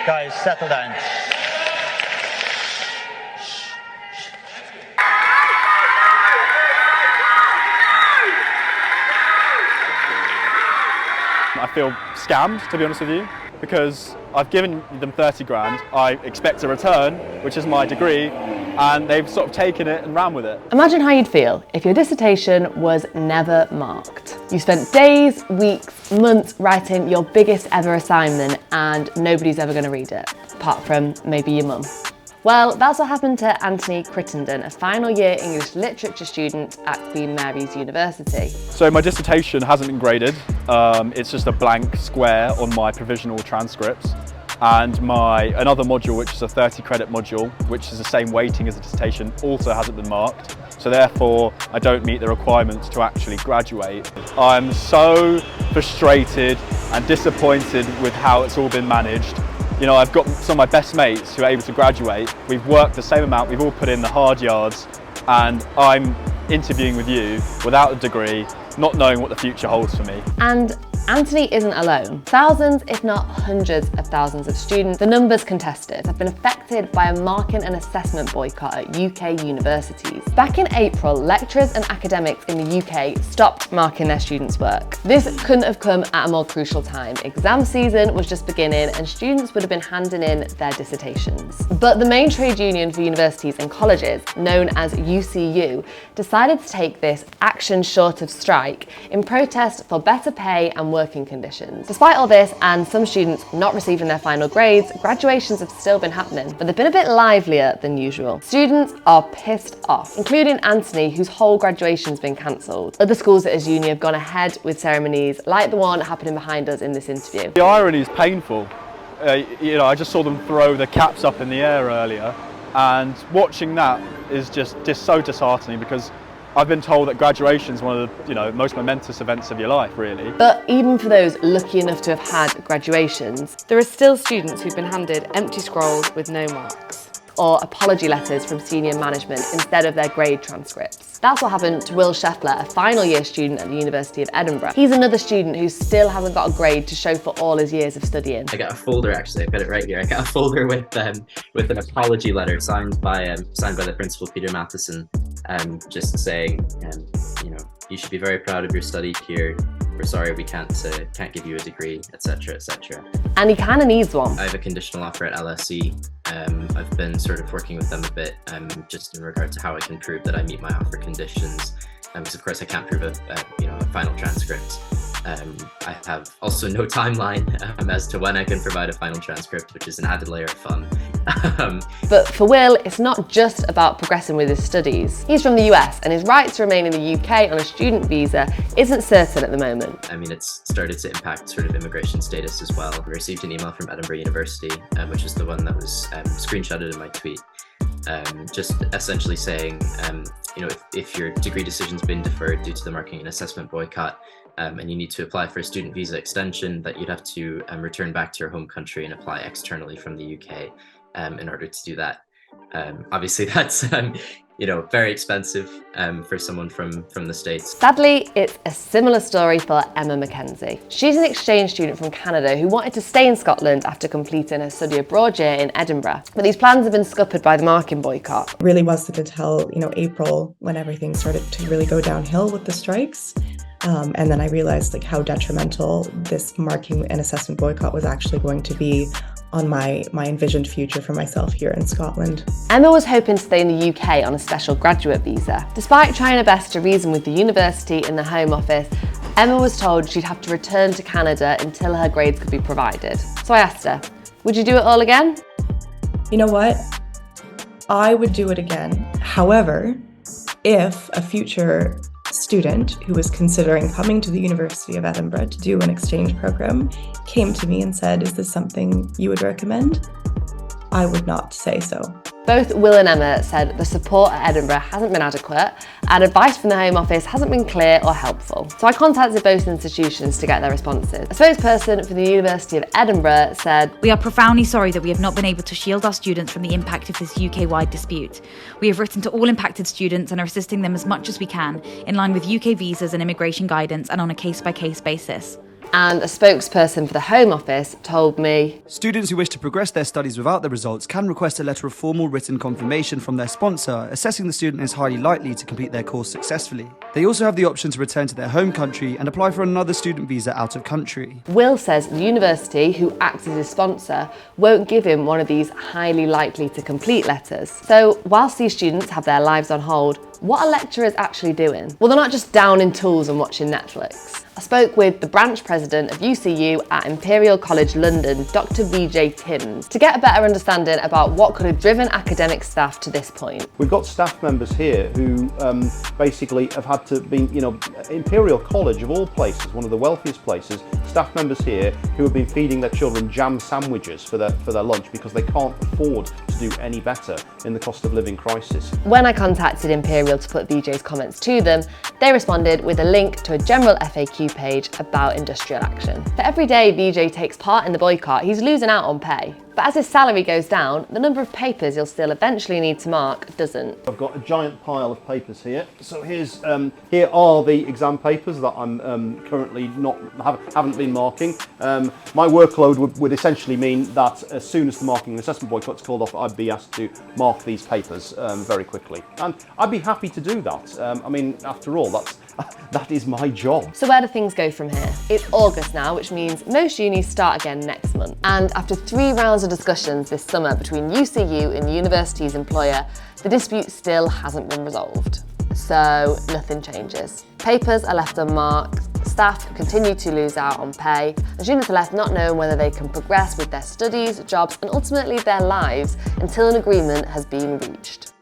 Guys, settle down. I feel scammed, to be honest with you, because I've given them 30 grand, I expect a return, which is my degree, and they've sort of taken it and ran with it. Imagine how you'd feel if your dissertation was never marked. You spent days, weeks, months writing your biggest ever assignment and nobody's ever going to read it, apart from maybe your mum. Well, that's what happened to Anthony Crittenden, a final year English literature student at Queen Mary's University. So my dissertation hasn't been graded. It's just a blank square on my provisional transcripts. And another module, which is a 30 credit module, which is the same weighting as the dissertation, also hasn't been marked. So therefore, I don't meet the requirements to actually graduate. I'm so frustrated and disappointed with how it's all been managed. You know, I've got some of my best mates who are able to graduate. We've worked the same amount, we've all put in the hard yards, and I'm interviewing with you without a degree, not knowing what the future holds for me. And Anthony isn't alone. Thousands, if not hundreds of thousands of students, the numbers contested, have been affected by a marking and assessment boycott at UK universities. Back in April, lecturers and academics in the UK stopped marking their students' work. This couldn't have come at a more crucial time. Exam season was just beginning and students would have been handing in their dissertations. But the main trade union for universities and colleges, known as UCU, decided to take this action short of strike in protest for better pay and working conditions. Despite all this and some students not receiving their final grades, graduations have still been happening, but they've been a bit livelier than usual. Students are pissed off, including Anthony, whose whole graduation's been cancelled. Other schools at his uni have gone ahead with ceremonies like the one happening behind us in this interview. The irony is painful. You know, I just saw them throw the caps up in the air earlier, and watching that is just so disheartening, because I've been told that graduation is one of the most momentous events of your life, really. But even for those lucky enough to have had graduations, there are still students who've been handed empty scrolls with no marks. Or apology letters from senior management instead of their grade transcripts. That's what happened to Will Scheffler, a final year student at the University of Edinburgh. He's another student who still hasn't got a grade to show for all his years of studying. I got a folder, actually, I've got it right here. I got a folder with an apology letter signed by the principal, Peter Matheson, just saying, you should be very proud of your study here. We're sorry we can't give you a degree, etc., etc. And he kind of needs one. I have a conditional offer at LSE. I've been sort of working with them a bit, just in regard to how I can prove that I meet my offer conditions. Because of course I can't prove a final transcript. I have also no timeline as to when I can provide a final transcript, which is an added layer of fun. But for Will, it's not just about progressing with his studies. He's from the US and his right to remain in the UK on a student visa isn't certain at the moment. I mean, it's started to impact sort of immigration status as well. I received an email from Edinburgh University, which is the one that was screenshotted in my tweet, just essentially saying, if your degree decision's been deferred due to the marking and assessment boycott, and you need to apply for a student visa extension, that you'd have to return back to your home country and apply externally from the UK in order to do that. Obviously, that's very expensive for someone from the States. Sadly, it's a similar story for Emma McKenzie. She's an exchange student from Canada who wanted to stay in Scotland after completing her study abroad year in Edinburgh. But these plans have been scuppered by the marking boycott. It really wasn't until April when everything started to really go downhill with the strikes. And then I realized how detrimental this marking and assessment boycott was actually going to be on my envisioned future for myself here in Scotland. Emma was hoping to stay in the UK on a special graduate visa. Despite trying her best to reason with the university in the Home Office, Emma was told she'd have to return to Canada until her grades could be provided. So I asked her, would you do it all again? You know what? I would do it again. However, if a future student who was considering coming to the University of Edinburgh to do an exchange program came to me and said, "Is this something you would recommend?" I would not say so. Both Will and Emma said the support at Edinburgh hasn't been adequate and advice from the Home Office hasn't been clear or helpful. So I contacted both institutions to get their responses. A spokesperson for the University of Edinburgh said, "We are profoundly sorry that we have not been able to shield our students from the impact of this UK-wide dispute. We have written to all impacted students and are assisting them as much as we can, in line with UK visas and immigration guidance and on a case-by-case basis." And a spokesperson for the Home Office told me, students who wish to progress their studies without the results can request a letter of formal written confirmation from their sponsor, assessing the student is highly likely to complete their course successfully. They also have the option to return to their home country and apply for another student visa out of country. Will says the university, who acts as his sponsor, won't give him one of these highly likely to complete letters. So whilst these students have their lives on hold, what are lecturers actually doing? Well, they're not just down in tools and watching Netflix. I spoke with the branch president of UCU at Imperial College London, Dr. VJ Timms, to get a better understanding about what could have driven academic staff to this point. We've got staff members here who basically have had to be, Imperial College of all places, one of the wealthiest places, staff members here who have been feeding their children jam sandwiches for their lunch because they can't afford to do any better in the cost of living crisis. When I contacted Imperial to put VJ's comments to them, they responded with a link to a general FAQ page about industrial action. For every day VJ takes part in the boycott, he's losing out on pay. But as his salary goes down, the number of papers he'll still eventually need to mark doesn't. I've got a giant pile of papers here. So here are the exam papers that I'm currently haven't been marking. My workload would essentially mean that as soon as the marking and assessment boycott's called off, I'd be asked to mark these papers very quickly. And I'd be happy to do that. After all, that is my job. So where do things go from here? It's August now, which means most unis start again next month. And after 3 rounds of discussions this summer between UCU and the university's employer, the dispute still hasn't been resolved. So nothing changes. Papers are left unmarked, staff continue to lose out on pay, and students are left not knowing whether they can progress with their studies, jobs, and ultimately their lives until an agreement has been reached.